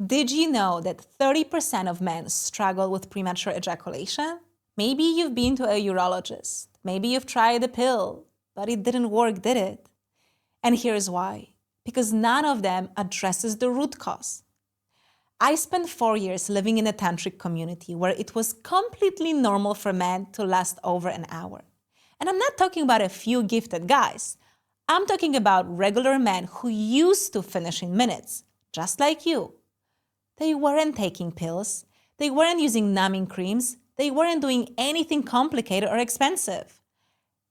Did you know that 30% of men struggle with premature ejaculation? Maybe you've been to a urologist. Maybe you've tried a pill, but it didn't work, did it? And here's why. Because none of them addresses the root cause. I spent 4 years living in a tantric community where it was completely normal for men to last over an hour. And I'm not talking about a few gifted guys. I'm talking about regular men who used to finish in minutes, just like you. They weren't taking pills. They weren't using numbing creams. They weren't doing anything complicated or expensive.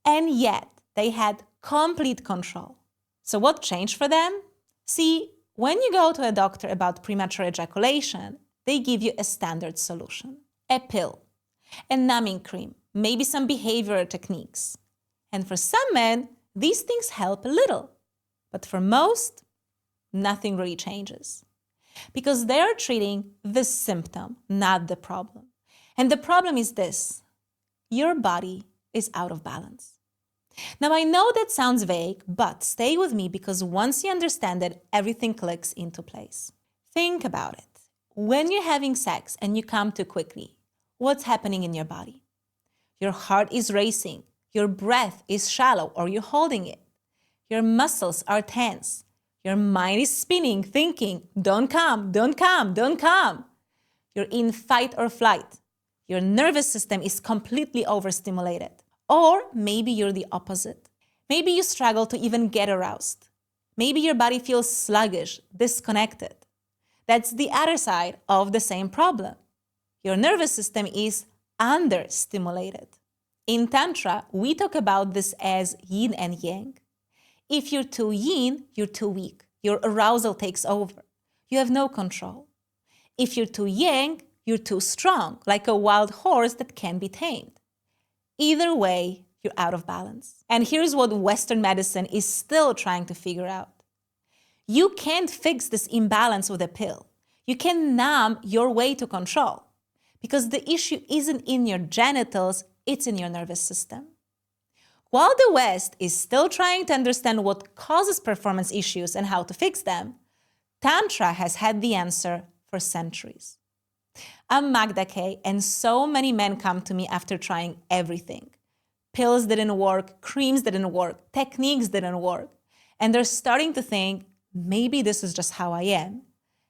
And yet, they had complete control. So what changed for them? See, when you go to a doctor about premature ejaculation, they give you a standard solution. A pill, a numbing cream, maybe some behavioral techniques. And for some men, these things help a little. But for most, nothing really changes. Because they're treating the symptom, not the problem. And the problem is this: your body is out of balance. Now, I know that sounds vague, but stay with me because once you understand it, everything clicks into place. Think about it. When you're having sex and you come too quickly, what's happening in your body? Your heart is racing. Your breath is shallow or you're holding it. Your muscles are tense. Your mind is spinning, thinking, don't come, don't come, don't come. You're in fight or flight. Your nervous system is completely overstimulated. Or maybe you're the opposite. Maybe you struggle to even get aroused. Maybe your body feels sluggish, disconnected. That's the other side of the same problem. Your nervous system is understimulated. In Tantra, we talk about this as yin and yang. If you're too yin, you're too weak. Your arousal takes over. You have no control. If you're too yang, you're too strong, like a wild horse that can be tamed. Either way, you're out of balance. And here's what Western medicine is still trying to figure out. You can't fix this imbalance with a pill. You can numb your way to control because the issue isn't in your genitals, it's in your nervous system. While the West is still trying to understand what causes performance issues and how to fix them, Tantra has had the answer for centuries. I'm Magda Kay, and so many men come to me after trying everything. Pills didn't work, creams didn't work, techniques didn't work, and they're starting to think, maybe this is just how I am.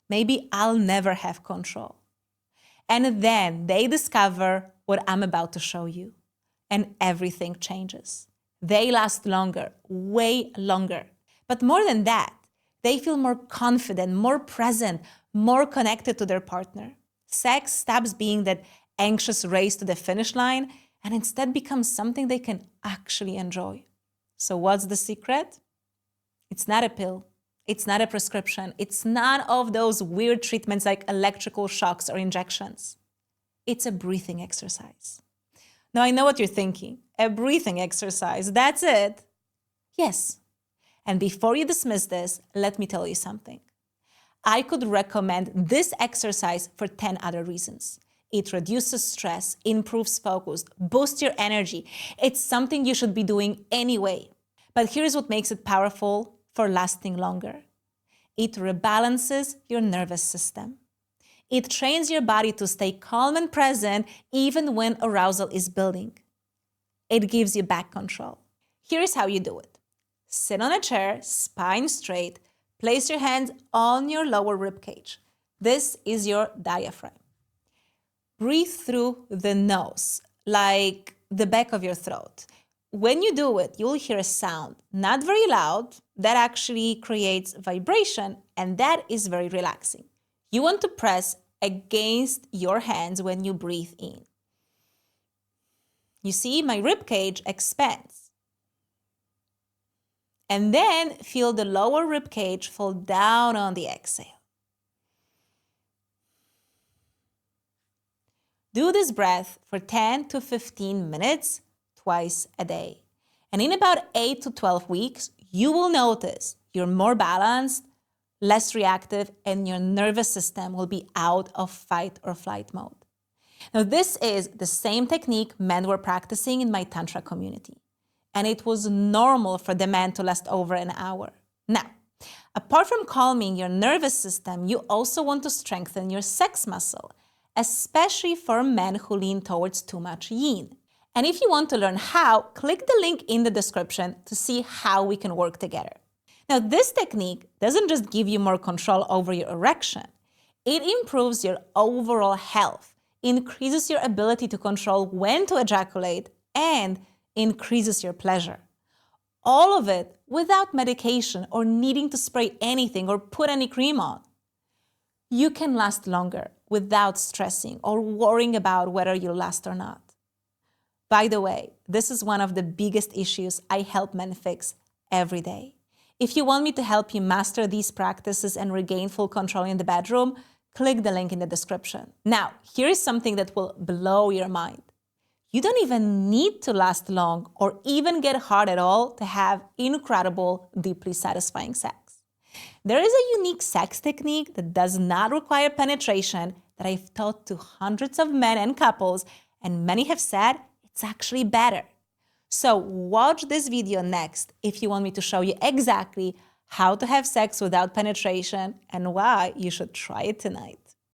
Maybe I'll never have control. And then they discover what I'm about to show you, and everything changes. They last longer, way longer. But more than that, they feel more confident, more present, more connected to their partner. Sex stops being that anxious race to the finish line and instead becomes something they can actually enjoy. So what's the secret? It's not a pill. It's not a prescription. It's none of those weird treatments like electrical shocks or injections. It's a breathing exercise. Now, I know what you're thinking. A breathing exercise, that's it. Yes. And before you dismiss this, let me tell you something. I could recommend this exercise for 10 other reasons. It reduces stress, improves focus, boosts your energy. It's something you should be doing anyway. But here's what makes it powerful for lasting longer. It rebalances your nervous system. It trains your body to stay calm and present even when arousal is building. It gives you back control. Here's how you do it. Sit on a chair, spine straight. Place your hands on your lower rib cage. This is your diaphragm. Breathe through the nose, like the back of your throat. When you do it, you'll hear a sound, not very loud, that actually creates vibration, and that is very relaxing. You want to press against your hands when you breathe in. You see, my rib cage expands. And then feel the lower rib cage fall down on the exhale. Do this breath for 10 to 15 minutes twice a day. And in about 8 to 12 weeks, you will notice you're more balanced, less reactive, and your nervous system will be out of fight or flight mode. Now, this is the same technique men were practicing in my Tantra community. And it was normal for the men to last over an hour. Now, Apart from calming your nervous system, you also want to strengthen your sex muscle, especially for men who lean towards too much yin. And if you want to learn how, click the link in the description to see how we can work together. Now, this technique doesn't just give you more control over your erection. It improves your overall health, increases your ability to control when to ejaculate, and increases your pleasure. All of it without medication or needing to spray anything or put any cream on. You can last longer without stressing or worrying about whether you'll last or not. By the way, this is one of the biggest issues I help men fix every day. If you want me to help you master these practices and regain full control in the bedroom, click the link in the description. Now, here is something that will blow your mind. You don't even need to last long or even get hard at all to have incredible, deeply satisfying sex. There is a unique sex technique that does not require penetration that I've taught to hundreds of men and couples, and many have said it's actually better. So watch this video next if you want me to show you exactly how to have sex without penetration and why you should try it tonight.